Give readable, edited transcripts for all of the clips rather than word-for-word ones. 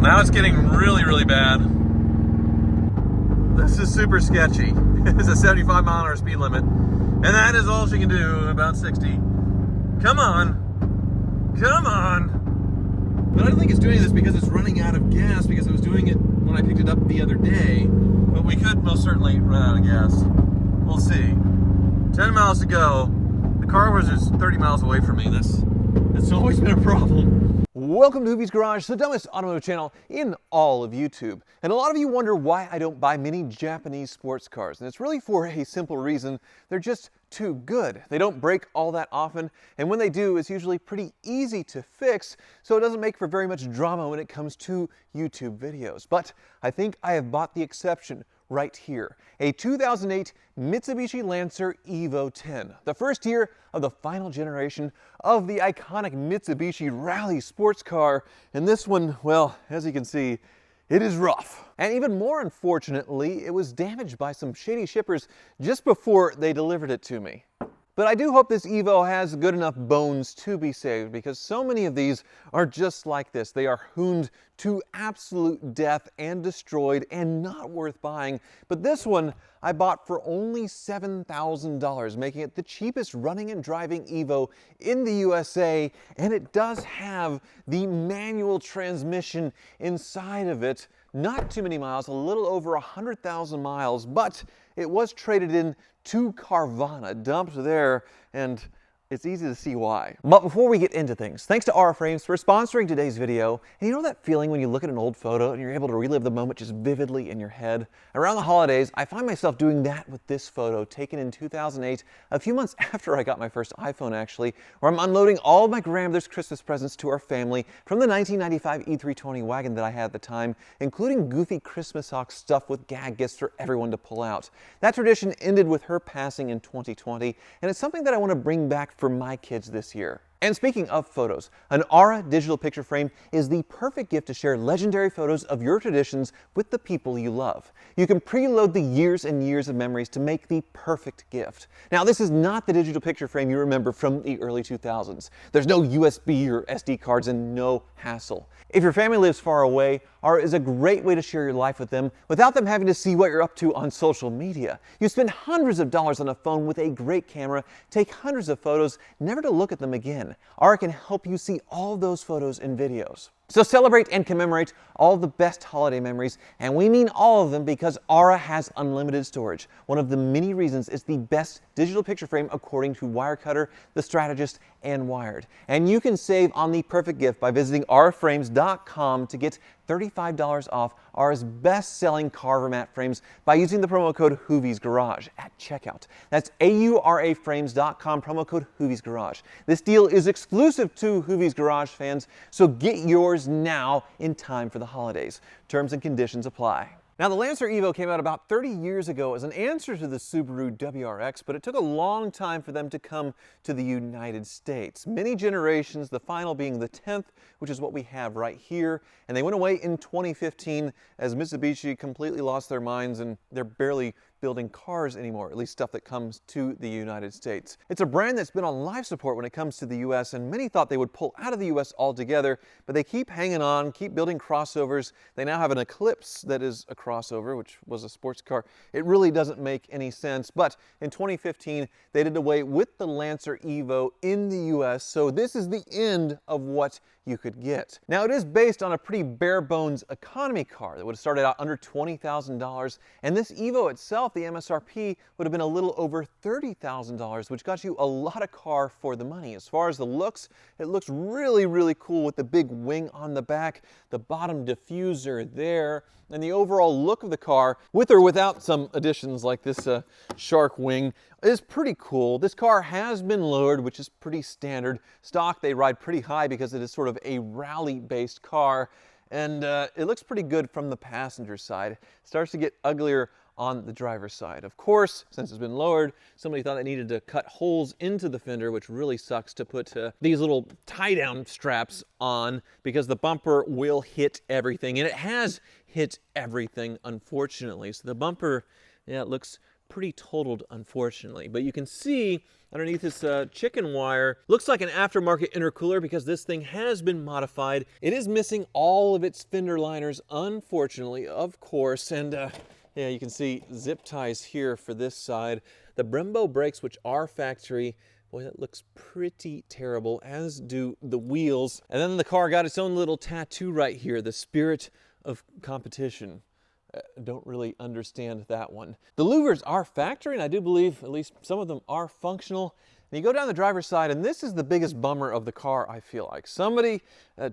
Now it's getting really, really bad. This is super sketchy. It's a 75 mile an hour speed limit. And that is all she can do, about 60. Come on. Come on. But I don't think it's doing this because it's running out of gas, because it was doing it when I picked it up the other day. But we could most certainly run out of gas. We'll see. 10 miles to go. The car was just 30 miles away from me. It's always been a problem. Welcome to Hoovie's Garage, the dumbest automotive channel in all of YouTube. And a lot of you wonder why I don't buy many Japanese sports cars. And it's really for a simple reason. They're just too good. They don't break all that often, and when they do, it's usually pretty easy to fix, so it doesn't make for very much drama when it comes to YouTube videos. But I think I have bought the exception right here. A 2008 Mitsubishi Lancer Evo 10, the first year of the final generation of the iconic Mitsubishi rally sports car. And this one, well, as you can see, it is rough. And even more unfortunately, it was damaged by some shady shippers just before they delivered it to me. But I do hope this Evo has good enough bones to be saved, because so many of these are just like this. They are hooned to absolute death and destroyed and not worth buying. But this one I bought for only $7,000, making it the cheapest running and driving Evo in the USA. And it does have the manual transmission inside of it. Not too many miles, a little over 100,000 miles, but it was traded in to Carvana, dumped there, and it's easy to see why. But before we get into things, thanks to Aura Frames for sponsoring today's video. And you know that feeling when you look at an old photo and you're able to relive the moment just vividly in your head? Around the holidays, I find myself doing that with this photo taken in 2008, a few months after I got my first iPhone actually, where I'm unloading all of my grandmother's Christmas presents to our family from the 1995 E320 wagon that I had at the time, including goofy Christmas socks stuffed with gag gifts for everyone to pull out. That tradition ended with her passing in 2020, and it's something that I want to bring back for my kids this year. And speaking of photos, an Aura digital picture frame is the perfect gift to share legendary photos of your traditions with the people you love. You can preload the years and years of memories to make the perfect gift. Now, this is not the digital picture frame you remember from the early 2000s. There's no USB or SD cards and no hassle. If your family lives far away, Aura is a great way to share your life with them without them having to see what you're up to on social media. You spend hundreds of dollars on a phone with a great camera, take hundreds of photos, never to look at them again. Aura can help you see all those photos and videos. So celebrate and commemorate all the best holiday memories, and we mean all of them, because Aura has unlimited storage. One of the many reasons it's the best digital picture frame according to Wirecutter, The Strategist, and Wired. And you can save on the perfect gift by visiting auraframes.com to get $35 off Aura's best-selling Carver mat frames by using the promo code HooviesGarage at checkout. That's auraframes.com, promo code HooviesGarage. This deal is exclusive to Hoovie's Garage fans, so get yours now in time for the holidays. Terms and conditions apply. Now, the Lancer Evo came out about 30 years ago as an answer to the Subaru WRX, but it took a long time for them to come to the United States. Many generations, the final being the 10th, which is what we have right here. And they went away in 2015 as Mitsubishi completely lost their minds, and they're barely building cars anymore, at least stuff that comes to the United States. It's a brand that's been on life support when it comes to the US, and many thought they would pull out of the US altogether, but they keep hanging on, keep building crossovers. They now have an Eclipse that is a crossover, which was a sports car. It really doesn't make any sense, but in 2015, they did away with the Lancer Evo in the US, so this is the end of what you could get. Now, it is based on a pretty bare bones economy car that would have started out under $20,000, and this Evo itself, the MSRP, would have been a little over $30,000, which got you a lot of car for the money. As far as the looks, it looks really, really cool with the big wing on the back, the bottom diffuser there, and the overall look of the car, with or without some additions like this shark wing, is pretty cool. This car has been lowered, which is pretty standard. Stock, they ride pretty high because it is sort of a rally-based car, and it looks pretty good from the passenger side. It starts to get uglier on the driver's side. Of course, since it's been lowered, somebody thought they needed to cut holes into the fender, which really sucks to put these little tie-down straps on, because the bumper will hit everything, and it has hit everything, unfortunately. So the bumper, yeah, it looks pretty totaled, unfortunately. But you can see underneath this chicken wire, looks like an aftermarket intercooler because this thing has been modified. It is missing all of its fender liners, unfortunately, of course. And yeah, you can see zip ties here for this side. The Brembo brakes, which are factory, boy, that looks pretty terrible, as do the wheels. And then the car got its own little tattoo right here, the spirit of competition. Don't really understand that one. The louvers are factory, and I do believe at least some of them are functional. And you go down the driver's side, and this is the biggest bummer of the car, I feel like. Somebody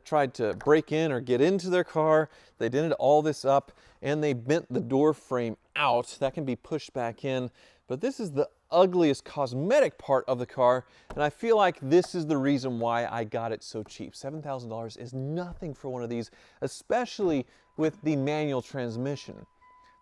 tried to break in or get into their car. They dented all this up, and they bent the door frame out. That can be pushed back in. But this is the ugliest cosmetic part of the car, and I feel like this is the reason why I got it so cheap. $7,000 is nothing for one of these, especially with the manual transmission.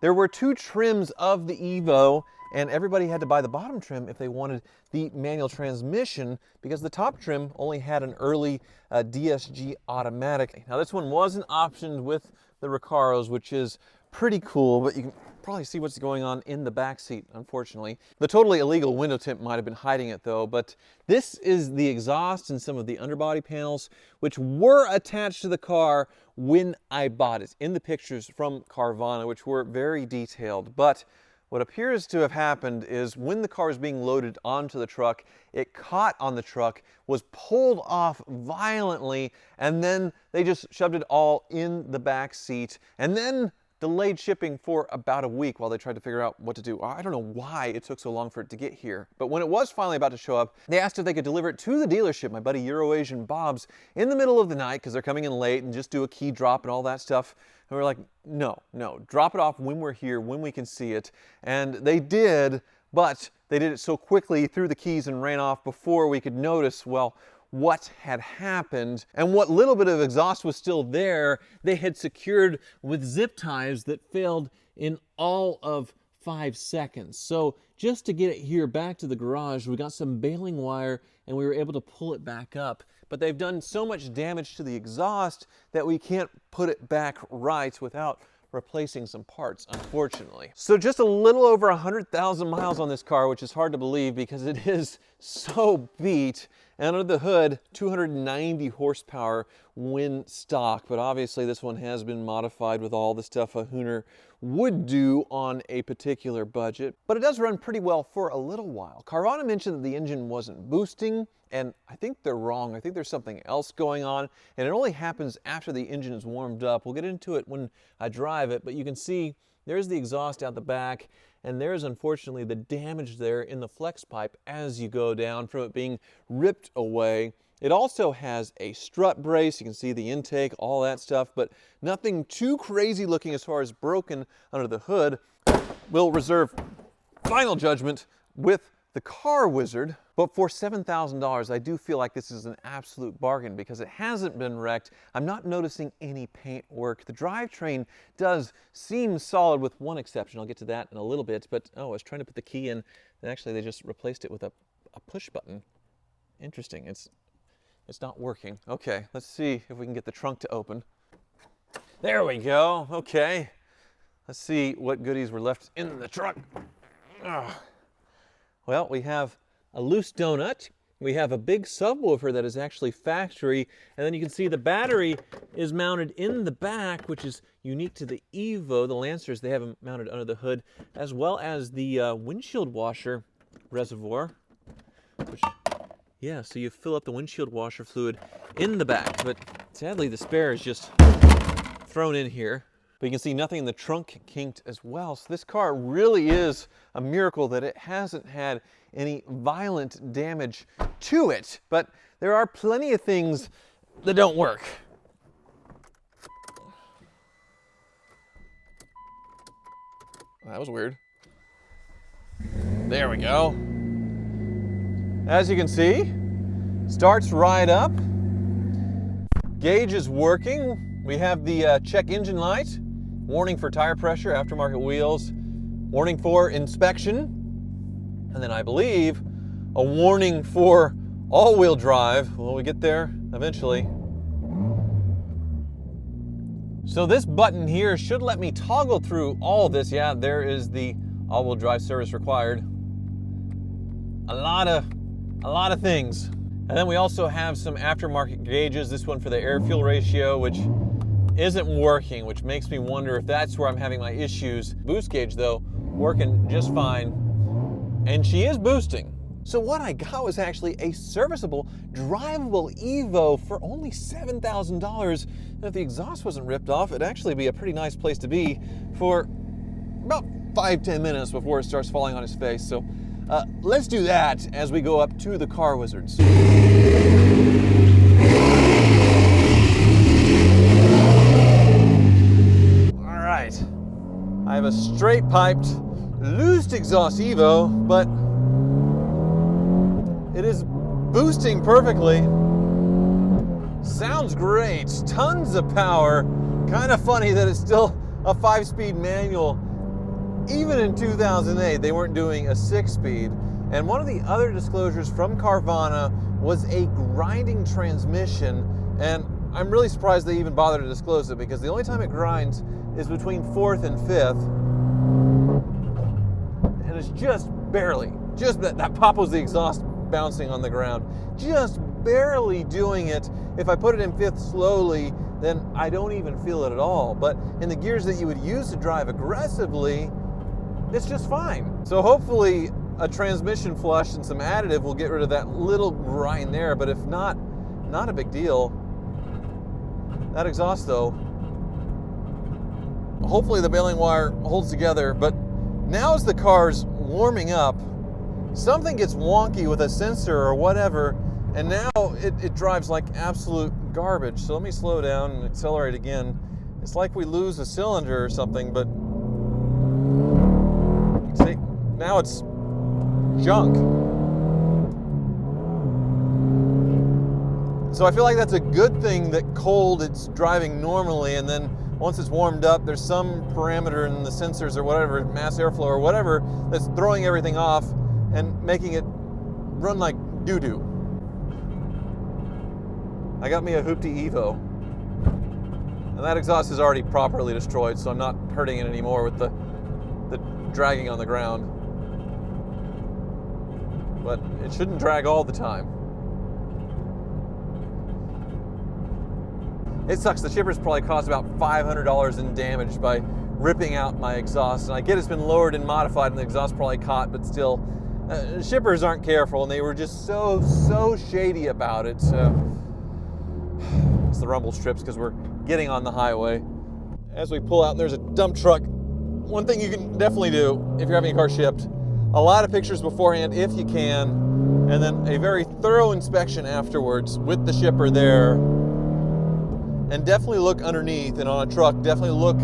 There were 2 trims of the Evo, and everybody had to buy the bottom trim if they wanted the manual transmission because the top trim only had an early DSG automatic. Now this one wasn't optioned with the Recaros, which is pretty cool, but you can probably see what's going on in the back seat, unfortunately. The totally illegal window tint might have been hiding it though, but this is the exhaust and some of the underbody panels, which were attached to the car when I bought it, in the pictures from Carvana, which were very detailed. But what appears to have happened is when the car was being loaded onto the truck, it caught on the truck, was pulled off violently, and then they just shoved it all in the back seat, and then delayed shipping for about a week while they tried to figure out what to do. I don't know why it took so long for it to get here. But when it was finally about to show up, they asked if they could deliver it to the dealership, my buddy Euro-Asian Bob's, in the middle of the night because they're coming in late and just do a key drop and all that stuff. And we're like, no, drop it off when we're here, when we can see it. And they did, but they did it so quickly, threw the keys and ran off before we could notice, well, what had happened, and what little bit of exhaust was still there, they had secured with zip ties that failed in all of 5 seconds. So just to get it here back to the garage, we got some baling wire and we were able to pull it back up. But they've done so much damage to the exhaust that we can't put it back right without replacing some parts, unfortunately. So just a little over 100,000 miles on this car, which is hard to believe because it is so beat. And under the hood, 290 horsepower when stock, but obviously this one has been modified with all the stuff a Hooner would do on a particular budget. But it does run pretty well for a little while. Carvana mentioned that the engine wasn't boosting, and I think they're wrong. I think there's something else going on, and it only happens after the engine is warmed up. We'll get into it when I drive it, but you can see there's the exhaust out the back, and there's unfortunately the damage there in the flex pipe as you go down from it being ripped away. It also has a strut brace. You can see the intake, all that stuff, but nothing too crazy looking as far as broken under the hood. We'll reserve final judgment with the Car Wizard, but for $7,000, I do feel like this is an absolute bargain because it hasn't been wrecked. I'm not noticing any paint work. The drivetrain does seem solid with one exception. I'll get to that in a little bit, but oh, I was trying to put the key in, and actually they just replaced it with a push button. Interesting, it's not working. Okay, let's see if we can get the trunk to open. There we go, okay. Let's see what goodies were left in the truck. Ugh. Well, we have a loose donut, we have a big subwoofer that is actually factory, and then you can see the battery is mounted in the back, which is unique to the Evo. The Lancers, they have them mounted under the hood, as well as the windshield washer reservoir, which, yeah, so you fill up the windshield washer fluid in the back, but sadly the spare is just thrown in here. But you can see nothing in the trunk kinked as well. So this car really is a miracle that it hasn't had any violent damage to it. But there are plenty of things that don't work. That was weird. There we go. As you can see, starts right up. Gauge is working. We have the check engine light. Warning for tire pressure, aftermarket wheels, warning for inspection, and then I believe a warning for all-wheel drive. Will we get there eventually? So this button here should let me toggle through all of this. Yeah, there is the all-wheel drive service required. A lot of things. And then we also have some aftermarket gauges. This one for the air-fuel ratio, which isn't working, which makes me wonder if that's where I'm having my issues. Boost gauge, though, working just fine. And she is boosting. So what I got was actually a serviceable, drivable Evo for only $7,000. And if the exhaust wasn't ripped off, it'd actually be a pretty nice place to be for about 5-10 minutes before it starts falling on his face. So let's do that as we go up to the Car Wizards. All right, I have a straight piped, loosed exhaust Evo, but it is boosting perfectly. Sounds great, tons of power. Kind of funny that it's still a 5-speed manual. Even in 2008, they weren't doing a 6-speed. And one of the other disclosures from Carvana was a grinding transmission. And I'm really surprised they even bothered to disclose it, because the only time it grinds is between 4th and 5th. And it's just barely, just that pop was the exhaust bouncing on the ground. Just barely doing it. If I put it in 5th slowly, then I don't even feel it at all. But in the gears that you would use to drive aggressively, it's just fine. So hopefully a transmission flush and some additive will get rid of that little grind there, but if not, not a big deal. That exhaust though, hopefully the baling wire holds together, but now as the car's warming up, something gets wonky with a sensor or whatever, and now it drives like absolute garbage. So let me slow down and accelerate again. It's like we lose a cylinder or something, but see, now it's junk. So I feel like that's a good thing that cold it's driving normally, and then once it's warmed up, there's some parameter in the sensors or whatever, mass airflow or whatever, that's throwing everything off and making it run like doo-doo. I got me a Hoopty Evo, and that exhaust is already properly destroyed, so I'm not hurting it anymore with the dragging on the ground. But it shouldn't drag all the time. It sucks. The shipper's probably cost about $500 in damage by ripping out my exhaust. And I get it's been lowered and modified and the exhaust probably caught, but still, shippers aren't careful, and they were just so shady about it. It's the rumble strips because we're getting on the highway. As we pull out, and there's a dump truck. One thing you can definitely do if you're having a car shipped, a lot of pictures beforehand if you can, and then a very thorough inspection afterwards with the shipper there. And definitely look underneath, and on a truck, definitely look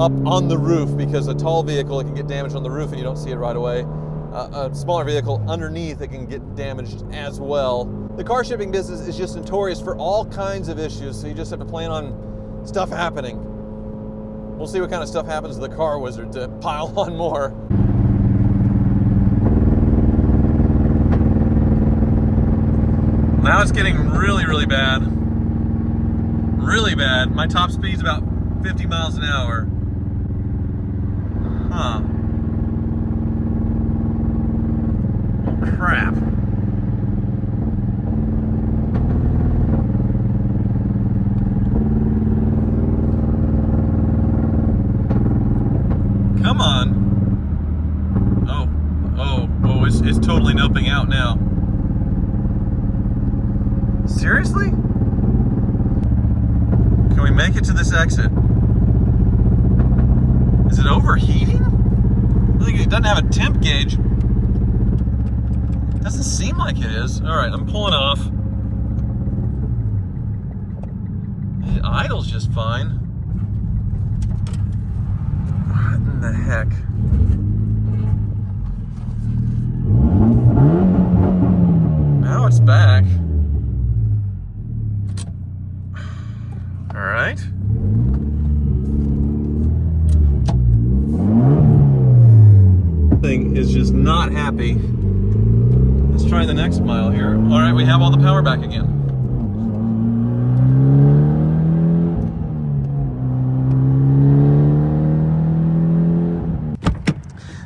up on the roof, because a tall vehicle, it can get damaged on the roof and you don't see it right away. A smaller vehicle underneath, it can get damaged as well. The car shipping business is just notorious for all kinds of issues, so you just have to plan on stuff happening. We'll see what kind of stuff happens to the Car Wizard to pile on more. Now it's getting really bad. Really bad. My top speed's about 50 miles an hour. Huh. Oh, crap. Come on. Oh, it's totally noping out now. Seriously? Can we make it to this exit? Is it overheating? I think it doesn't have a temp gauge. Doesn't seem like it is. All right, I'm pulling off. It idles just fine. What in the heck? Now it's back. All right. Thing is just not happy. Let's try the next mile here. All right, we have all the power back again.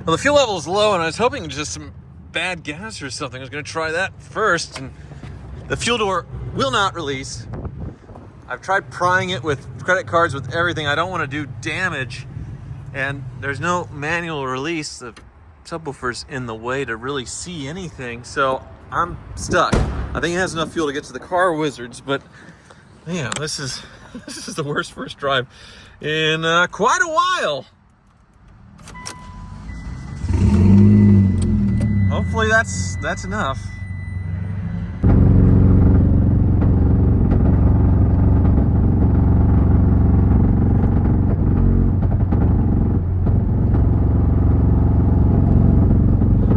Well, the fuel level is low, and I was hoping just some bad gas or something. I was going to try that first, and the fuel door will not release. I've tried prying it with credit cards, with everything. I don't want to do damage, and there's no manual release. The subwoofer's in the way to really see anything, so I'm stuck. I think it has enough fuel to get to the car wizards, but man, this is the worst first drive in quite a while. Hopefully that's enough.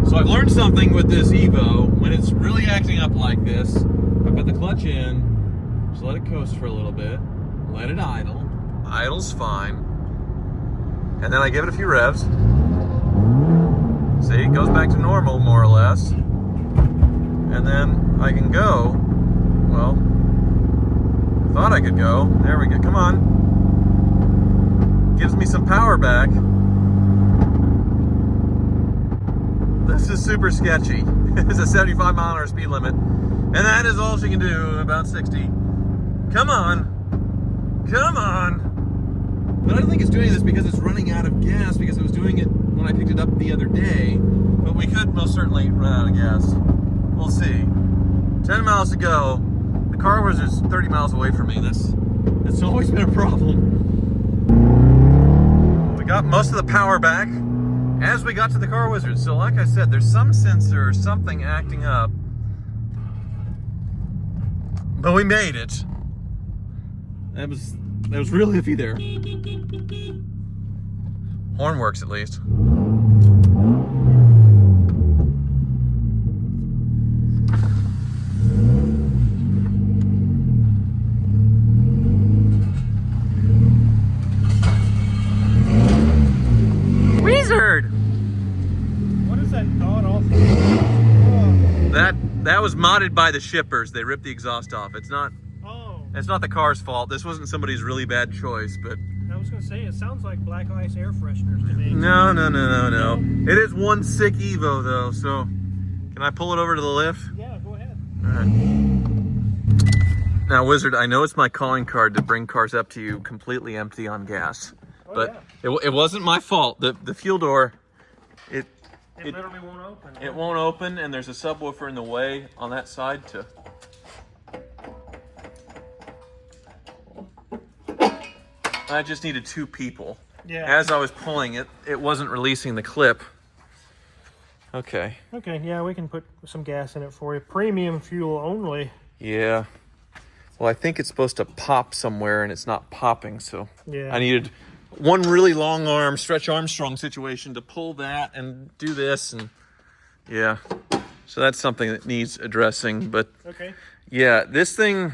So I've learned something with this Evo. When it's really acting up like this, I've got the clutch in, just let it coast for a little bit, let it idle. Idle's fine. And then I give it a few revs. See, it goes back to normal, more or less. And then I can go. Well, I thought I could go. There we go. Come on. Gives me some power back. This is super sketchy. It's a 75 mile an hour speed limit. And that is all she can do, about 60. Come on. Come on. But I don't think it's doing this because it's running out of gas, because it was doing it when I picked it up the other day. But we could most certainly run out of gas. We'll see. 10 miles to go. The car was just 30 miles away from me. That's always been a problem. We got most of the power back as we got to the car wizard. So like I said, there's some sensor or something acting up. But we made it. That was real iffy there. Horn works at least. Wizard! What is that thought also? That was modded by the shippers. They ripped the exhaust off. It's not the car's fault. This wasn't somebody's really bad choice, but I was gonna say, it sounds like black ice air fresheners to me. No. It is one sick Evo though, so can I pull it over to the lift? Yeah, go ahead. All right. Now, Wizard, I know it's my calling card to bring cars up to you completely empty on gas, but yeah. it wasn't my fault. The fuel door, it literally won't open. It won't open, and there's a subwoofer in the way on that side to. I just needed two people. Yeah. As I was pulling it, it wasn't releasing the clip. Okay. Okay, yeah, we can put some gas in it for you. Premium fuel only. Yeah. Well, I think it's supposed to pop somewhere, and it's not popping, so yeah. I needed one really long arm, Stretch Armstrong situation to pull that and do this, and yeah. So that's something that needs addressing, but okay. Yeah, this thing,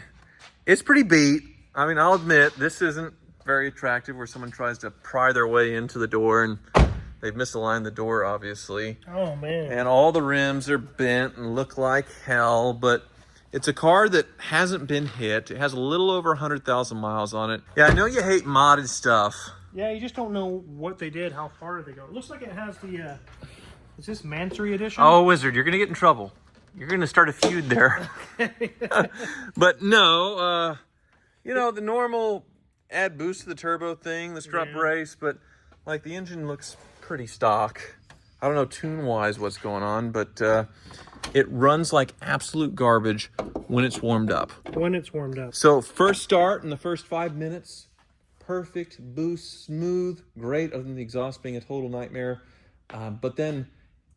it's pretty beat. I mean, I'll admit, this isn't very attractive where someone tries to pry their way into the door and they've misaligned the door, obviously. Oh, man. And all the rims are bent and look like hell, but it's a car that hasn't been hit. It has a little over 100,000 miles on it. Yeah, I know you hate modded stuff. Yeah, you just don't know what they did, how far they go. It looks like it has the, is this Mansory edition? Oh, Wizard, you're going to get in trouble. You're going to start a feud there. But no, you know, the normal add boost to the turbo thing, the strut brace, but like the engine looks pretty stock. I don't know tune-wise what's going on, but it runs like absolute garbage when it's warmed up. When it's warmed up. So first start in the first 5 minutes, perfect, boost, smooth, great, other than the exhaust being a total nightmare. But then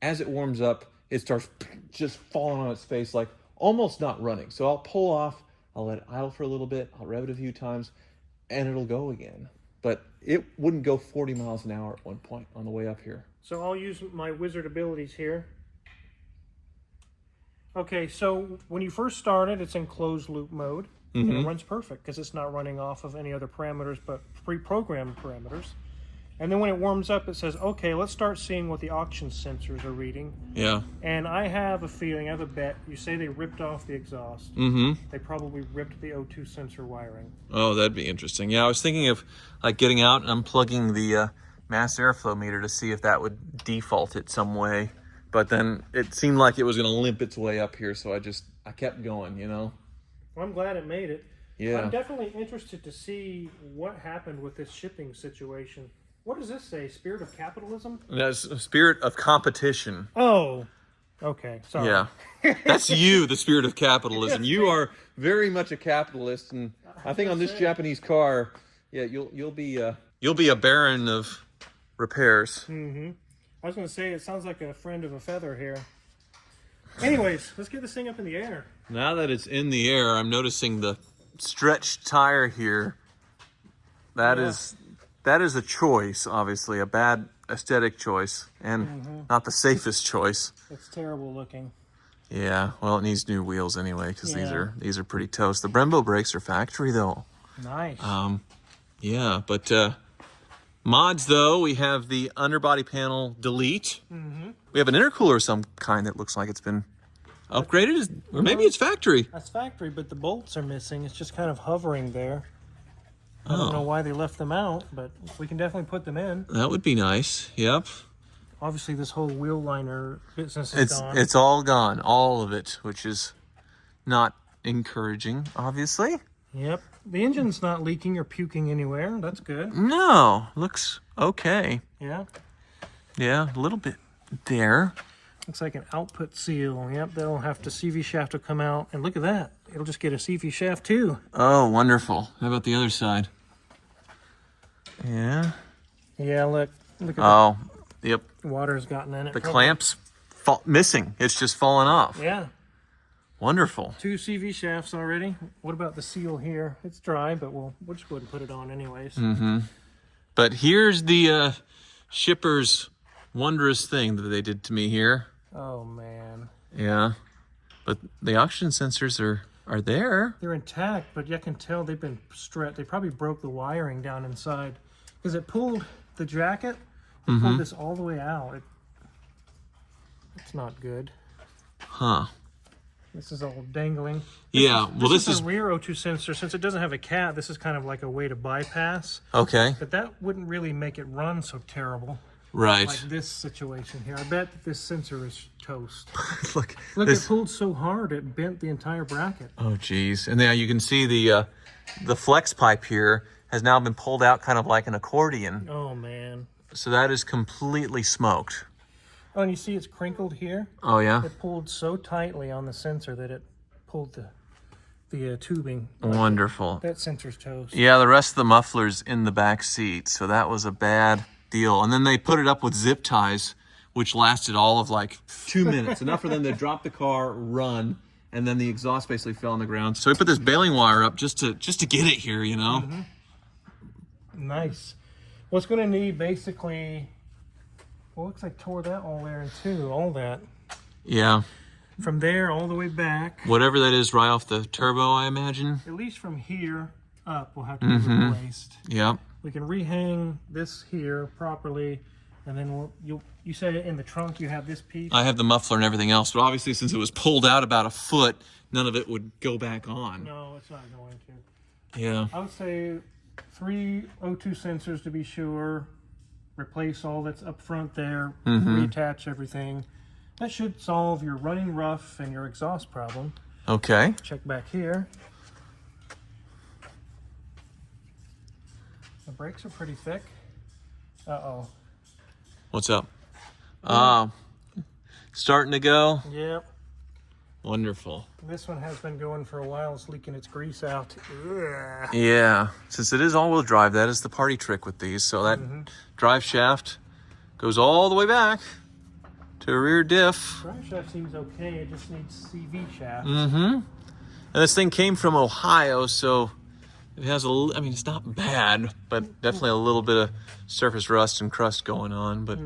as it warms up, it starts just falling on its face, like almost not running. So I'll pull off, I'll let it idle for a little bit, I'll rev it a few times, and it'll go again. But it wouldn't go 40 miles an hour at one point on the way up here. So I'll use my wizard abilities here. Okay, so when you first start it, it's in closed loop mode. And it runs perfect because it's not running off of any other parameters but pre-programmed parameters. And then when it warms up, it says, okay, let's start seeing what the auction sensors are reading. Yeah. And I have a feeling, I have a bet, you say they ripped off the exhaust. They probably ripped the O2 sensor wiring. Oh, that'd be interesting. Yeah, I was thinking of like getting out and unplugging the mass airflow meter to see if that would default it some way. But then it seemed like it was going to limp its way up here, so I kept going, you know? Well, I'm glad it made it. Yeah. I'm definitely interested to see what happened with this shipping situation. What does this say? Spirit of capitalism? That's a spirit of competition. Oh, okay. Sorry. Yeah. That's you, the spirit of capitalism. You are very much a capitalist, and I think on this Japanese car, yeah, you'll be a baron of repairs. Mm-hmm. I was going to say, it sounds like a friend of a feather here. Anyways, let's get this thing up in the air. Now that it's in the air, I'm noticing the stretched tire here. That is a choice, obviously, a bad aesthetic choice, and not the safest choice. It's terrible looking. Yeah, well, it needs new wheels anyway, because these are pretty toast. The Brembo brakes are factory though. Nice. Yeah, but mods though, we have the underbody panel delete. We have an intercooler of some kind that looks like it's been upgraded, or maybe it's factory. That's factory, but the bolts are missing. It's just kind of hovering there. I don't know why they left them out, but we can definitely put them in. That would be nice. Yep. Obviously, this whole wheel liner business is gone. It's all gone, all of it, which is not encouraging, obviously. Yep. The engine's not leaking or puking anywhere. That's good. No, looks okay. Yeah. Yeah, a little bit there. Looks like an output seal. Yep, they'll have to CV shaft will come out. And look at that. It'll just get a CV shaft too. Oh, wonderful. How about the other side? Yeah. Yeah, look at Oh, yep. the water's gotten in it. The Probably. clamp's missing. It's just fallen off. Yeah. Wonderful. 2 CV shafts already. What about the seal here? It's dry, but we'll just go ahead and put it on anyways. But here's the shipper's wondrous thing that they did to me here. Oh, man. Yeah. But the oxygen sensors are there. They're intact, but you can tell they've been stretched. They probably broke the wiring down inside. Because it pulled the jacket, it pulled this all the way out. It's not good. Huh. This is all dangling. This is a rear O2 sensor. Since it doesn't have a cat, this is kind of like a way to bypass. Okay. But that wouldn't really make it run so terrible. Right. Like this situation here. I bet that this sensor is toast. Look, it pulled so hard it bent the entire bracket. Oh, geez. And now you can see the flex pipe here has now been pulled out kind of like an accordion. Oh, man. So that is completely smoked. Oh, and you see it's crinkled here? Oh, yeah? It pulled so tightly on the sensor that it pulled the tubing. Wonderful. That sensor's toast. Yeah, the rest of the muffler's in the back seat, so that was a bad deal. And then they put it up with zip ties, which lasted all of like 2 minutes. Enough for them to drop the car, run, and then the exhaust basically fell on the ground. So we put this baling wire up just to get it here, you know? Nice. Well, it's going to need basically... Well, looks like tore that all there in two, all that. Yeah. From there all the way back. Whatever that is right off the turbo, I imagine. At least from here up will have to be replaced. Yep. We can rehang this here properly, and then you said in the trunk you have this piece. I have the muffler and everything else, but obviously since it was pulled out about a foot, none of it would go back on. No, it's not going to. Yeah. I would say 3 O2 sensors to be sure. Replace all that's up front there. Reattach everything. That should solve your running rough and your exhaust problem. Okay. Check back here. The brakes are pretty thick. Uh-oh. What's up? Starting to go? Yep. Wonderful. This one has been going for a while. It's leaking its grease out. Ugh. Yeah. Since it is all-wheel drive, that is the party trick with these. So that drive shaft goes all the way back to a rear diff. Drive shaft seems okay. It just needs CV shaft. And this thing came from Ohio, so it has I mean, it's not bad, but definitely a little bit of surface rust and crust going on, but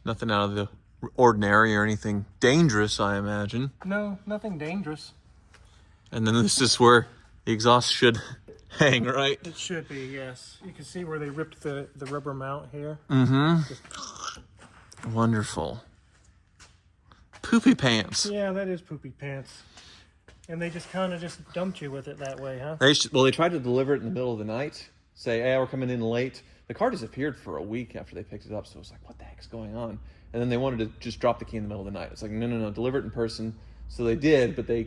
nothing out of the ordinary or anything dangerous, I imagine. No, nothing dangerous. And then this is where the exhaust should hang, right? It should be, yes. You can see where they ripped the rubber mount here. Wonderful. Poopy pants. Yeah, that is poopy pants. And they just kind of just dumped you with it that way, huh? They tried to deliver it in the middle of the night. Say, hey, we're coming in late. The car disappeared for a week after they picked it up, so it was like, what the heck's going on? And then they wanted to just drop the key in the middle of the night. It's like, no, deliver it in person. So they did, but they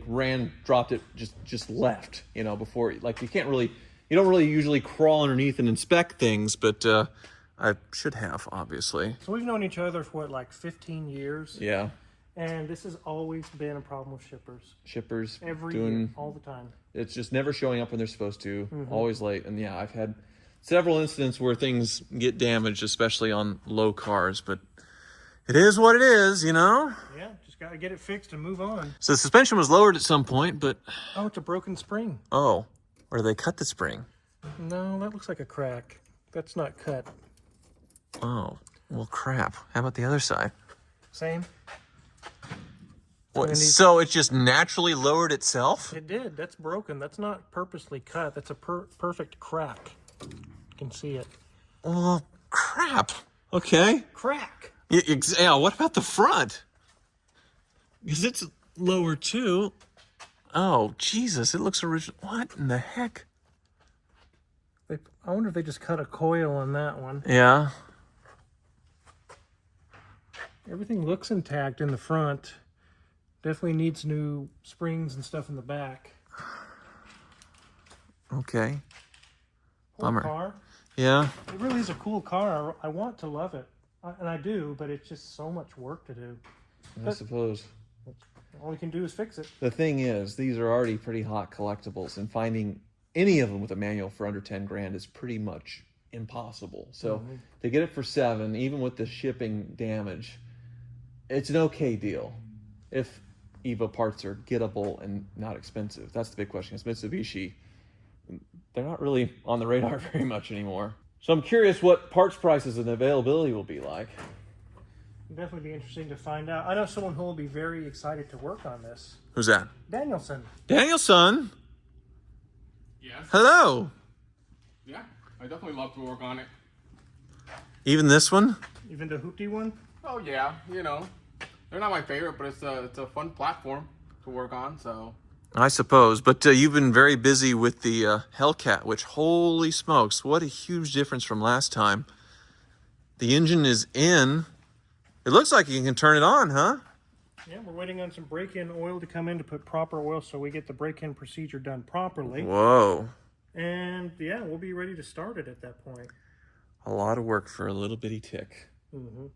dropped it, just left, you know, before, like, you don't really usually crawl underneath and inspect things, but I should have, obviously. So we've known each other for, what, like 15 years? Yeah. And this has always been a problem with shippers. Shippers. Every year, all the time. It's just never showing up when they're supposed to, always late. And yeah, I've had several incidents where things get damaged, especially on low cars, but it is what it is, you know? Yeah, just got to get it fixed and move on. So the suspension was lowered at some point, but... Oh, it's a broken spring. Oh, or they cut the spring. No, that looks like a crack. That's not cut. Oh, well, crap. How about the other side? Same. What, so it just naturally lowered itself? It did. That's broken. That's not purposely cut. That's a perfect crack. You can see it. Oh, crap. Okay. Crack. Yeah, what about the front? Because it's lower too. Oh, Jesus, it looks original. What in the heck? I wonder if they just cut a coil on that one. Yeah. Everything looks intact in the front. Definitely needs new springs and stuff in the back. Okay. Cool Bummer. car. Yeah. It really is a cool car. I want to love it. And I do, but it's just so much work to do. I suppose. All we can do is fix it. The thing is, these are already pretty hot collectibles, and finding any of them with a manual for under 10 grand is pretty much impossible. So to get it for 7, even with the shipping damage, it's an okay deal. If EVA parts are gettable and not expensive. That's the big question. It's Mitsubishi. They're not really on the radar very much anymore. So I'm curious what parts prices and availability will be like. It'll definitely be interesting to find out. I know someone who will be very excited to work on this. Who's that? Danielson. Danielson? Yes. Hello. Yeah, I definitely love to work on it. Even this one? Even the Hoopty one? Oh yeah, you know, they're not my favorite, but it's a fun platform to work on. So I suppose, but you've been very busy with the Hellcat, which, holy smokes, what a huge difference from last time. The engine is in. It looks like you can turn it on, huh? Yeah, we're waiting on some break-in oil to come in to put proper oil so we get the break-in procedure done properly. Whoa. And yeah, we'll be ready to start it at that point. A lot of work for a little bitty tick. Mm-hmm.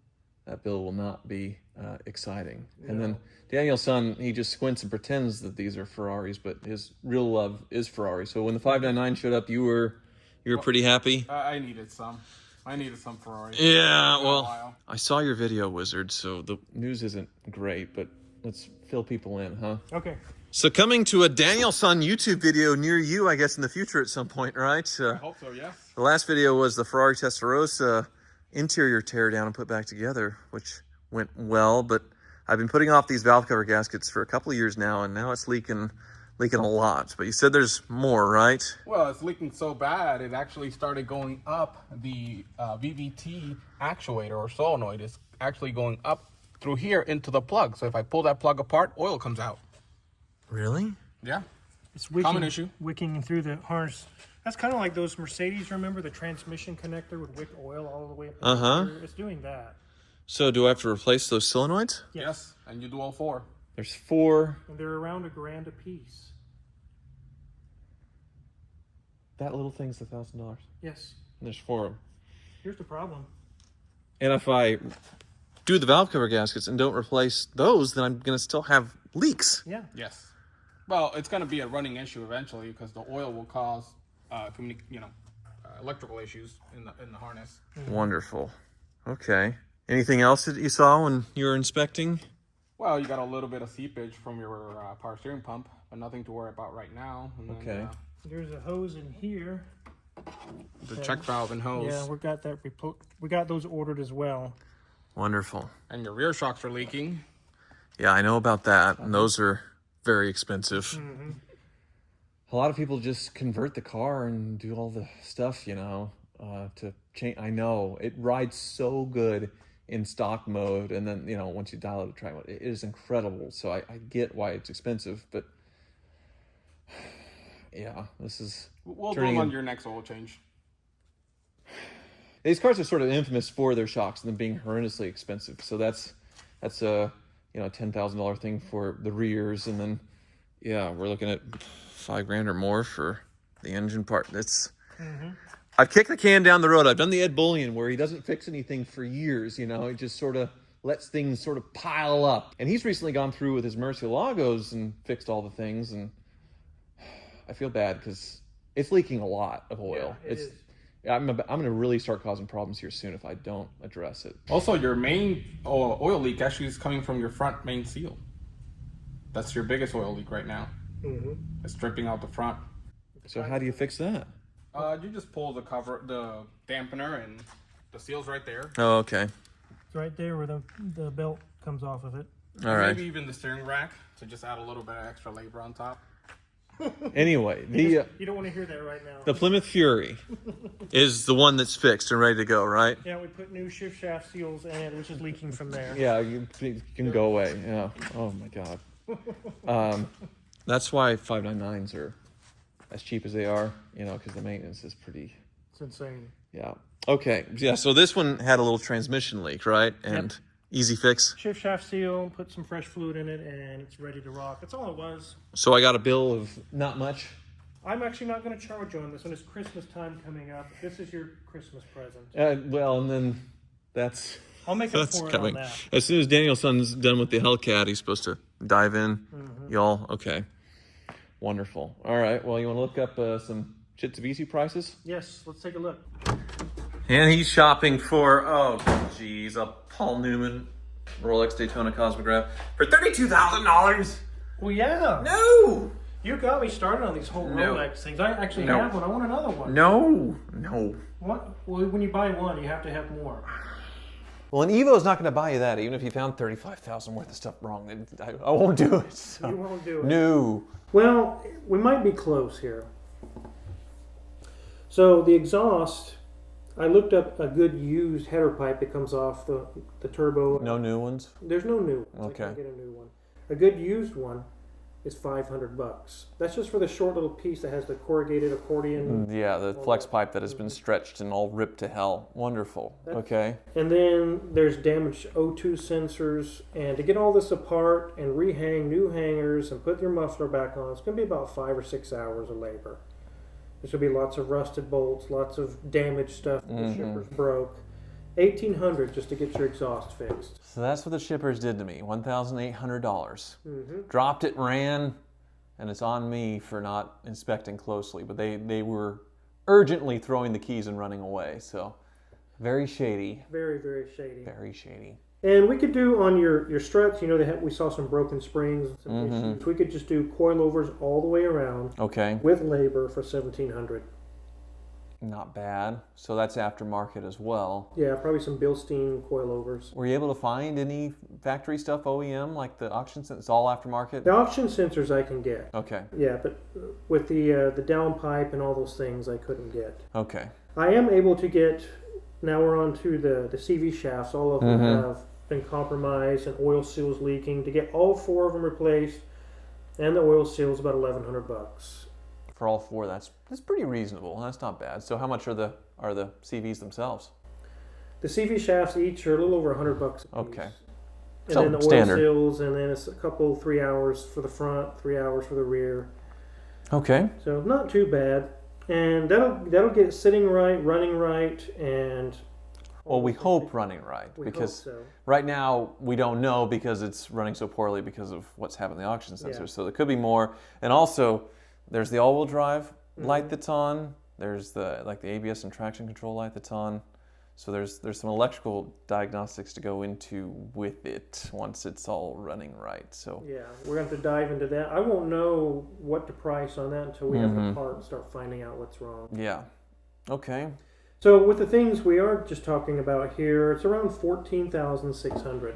That build will not be exciting. No. And then Daniel's son, he just squints and pretends that these are Ferraris, but his real love is Ferrari. So when the 599 showed up, you were pretty happy? I needed some. I needed some Ferrari. Yeah, well, I saw your video, Wizard, so the news isn't great, but let's fill people in, huh? Okay. So coming to a Danielson YouTube video near you, I guess, in the future at some point, right? I hope so, yes. The last video was the Ferrari Testarossa interior teardown and put back together, which went well, but I've been putting off these valve cover gaskets for a couple of years now, and now it's leaking a lot. But you said there's more, right? Well, it's leaking so bad, it actually started going up. The VVT actuator or solenoid is actually going up through here into the plug. So if I pull that plug apart, oil comes out. Really? Yeah. It's wicking, common issue. Wicking through the harness. That's kind of like those Mercedes, remember? The transmission connector would wick oil all the way up. It's doing that. So do I have to replace those solenoids? Yes. And you do all 4. There's 4. And they're around $1,000 a piece. That little thing's $1,000. Yes. And there's 4 of them. Here's the problem. And if I do the valve cover gaskets and don't replace those, then I'm going to still have leaks. Yeah. Yes. Well, it's going to be a running issue eventually because the oil will cause, electrical issues in the harness. Wonderful. Okay. Anything else that you saw when you were inspecting? Well, you got a little bit of seepage from your power steering pump, but nothing to worry about right now. And then, Okay. There's a hose in here. The check valve and hose. Yeah, we got those ordered as well. Wonderful. And your rear shocks are leaking. Yeah, I know about that. And those are very expensive. Mm-hmm. A lot of people just convert the car and do all the stuff, to change. I know it rides so good in stock mode, and then once you dial it to track mode, it is incredible. So I get why it's expensive, but yeah, this is We'll do them on your next oil change. These cars are sort of infamous for their shocks and them being horrendously expensive. So that's a $10,000 thing for the rears, and then yeah, we're looking at $5,000 or more for the engine part. I've kicked the can down the road. I've done the Ed Bullion where he doesn't fix anything for years. He just sort of lets things sort of pile up. And he's recently gone through with his Murcielagos and fixed all the things. And I feel bad because it's leaking a lot of oil. Yeah, I'm going to really start causing problems here soon if I don't address it. Also, your main oil leak actually is coming from your front main seal. That's your biggest oil leak right now. It's dripping out the front. So how do you fix that? You just pull the dampener, and the seal's right there. Oh, okay. It's right there where the belt comes off of it. All right. Maybe even the steering rack to just add a little bit of extra labor on top. Anyway, You don't want to hear that right now. the Plymouth Fury is the one that's fixed and ready to go, right? Yeah, we put new shift shaft seals in it, which is leaking from there. Yeah, you can go away. Yeah. Oh my God. That's why 599s are as cheap as they are, because the maintenance is pretty. It's insane. Yeah. Okay. Yeah. So this one had a little transmission leak, right? And easy fix. Shift shaft seal, put some fresh fluid in it, and it's ready to rock. That's all it was. So I got a bill of not much. I'm actually not going to charge you on this one. It's Christmas time coming up. This is your Christmas present. Well, and then that's. I'll make up That's for it coming. on that. As soon as Danielson's done with the Hellcat, he's supposed to dive in. Y'all, okay. Wonderful. All right. Well, you want to look up some Mitsubishi prices? Yes, let's take a look. And he's shopping for, a Paul Newman Rolex Daytona Cosmograph for $32,000. Well, yeah. No. You got me started on these whole No. Rolex things. I actually No. have one. I want another one. No. What? Well, when you buy one, you have to have more. Well, an Evo's not going to buy you that, even if you found $35,000 worth of stuff wrong. I won't do it. So. You won't do it. No. Well, we might be close here. So the exhaust, I looked up a good used header pipe that comes off the turbo. No new ones? There's no new ones. Okay. I can't get a new one. A good used one is $500. That's just for the short little piece that has the corrugated accordion. Yeah, the flex pipe that has been stretched and all ripped to hell. Wonderful. Okay. And then there's damaged O2 sensors. And to get all this apart and rehang new hangers and put your muffler back on, it's going to be about 5 or 6 hours of labor. There's going to be lots of rusted bolts, lots of damaged stuff. The shippers broke. $1,800 just to get your exhaust fixed. So that's what the shippers did to me. $1,800. Dropped it, ran, and it's on me for not inspecting closely. But they were urgently throwing the keys and running away. So very shady. Very, very shady. Very shady. And we could do on your struts, we saw some broken springs, some issues. We could just do coilovers all the way around. Okay. With labor for $1,700. Not bad. So that's aftermarket as well. Yeah, probably some Bilstein coilovers. Were you able to find any factory stuff OEM, like the auction sensors? It's all aftermarket? The auction sensors I can get. Okay. Yeah, but with the downpipe and all those things I couldn't get. Okay. I am able to get, now we're on to the CV shafts. All of them have been compromised and oil seals leaking. To get all 4 of them replaced and the oil seals, about $1,100. For all 4, that's pretty reasonable. That's not bad. So how much are the CVs themselves? The CV shafts each are a little over $100 a piece. Okay. And So then the oil standard. seals, and then it's a couple, 3 hours for the front, 3 hours for the rear. Okay. So not too bad. And that'll get it sitting right, running right, and... Well, we hope running right, because hope so. right now we don't know because it's running so poorly because of what's happened in the auction sensors. Yeah. So there could be more. And also, there's the all-wheel drive light that's on. There's the ABS and traction control light that's on. So there's some electrical diagnostics to go into with it once it's all running right. So Yeah, we're going to have to dive into that. I won't know what to price on that until we have the part and start finding out what's wrong. yeah, okay. So with the things we are just talking about here, it's around $14,600.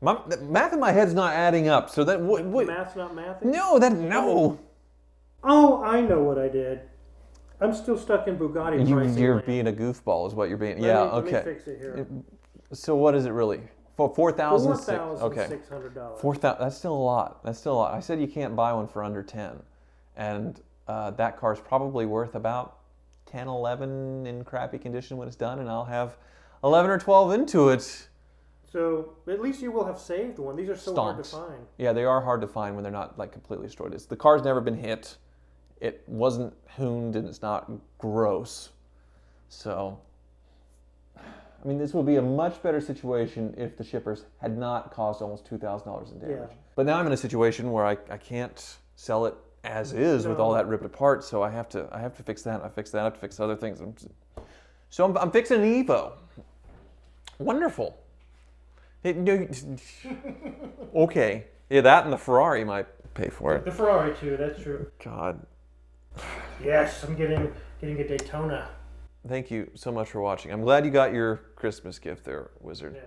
The math in my head's not adding up. So that Math's not mathing? no. Oh, I know what I did. I'm still stuck in Bugatti pricing. You're land. being a goofball, is what you're being. Let me fix it here. So what is it really? For $4,600. Okay. $4,600. 4,000. That's still a lot. That's still a lot. I said you can't buy one for under 10, and that car's probably worth about 10, 11 in crappy condition when it's done, and I'll have 11 or 12 into it. So at least you will have saved one. These are so hard to Stomped. find. Yeah, they are hard to find when they're not like completely destroyed. The car's never been hit. It wasn't hooned, and it's not gross. So, I mean, this would be a much better situation if the shippers had not caused almost $2,000 in damage. Yeah. But now I'm in a situation where I can't sell it as is with all that ripped apart. So I have to fix that. I fix that. I have to fix other things. So I'm fixing an Evo. Wonderful. Okay. Yeah, that and the Ferrari might pay for it. The Ferrari too. That's true. God. Yes, I'm getting a Daytona. Thank you so much for watching. I'm glad you got your Christmas gift there, Wizard. Yeah.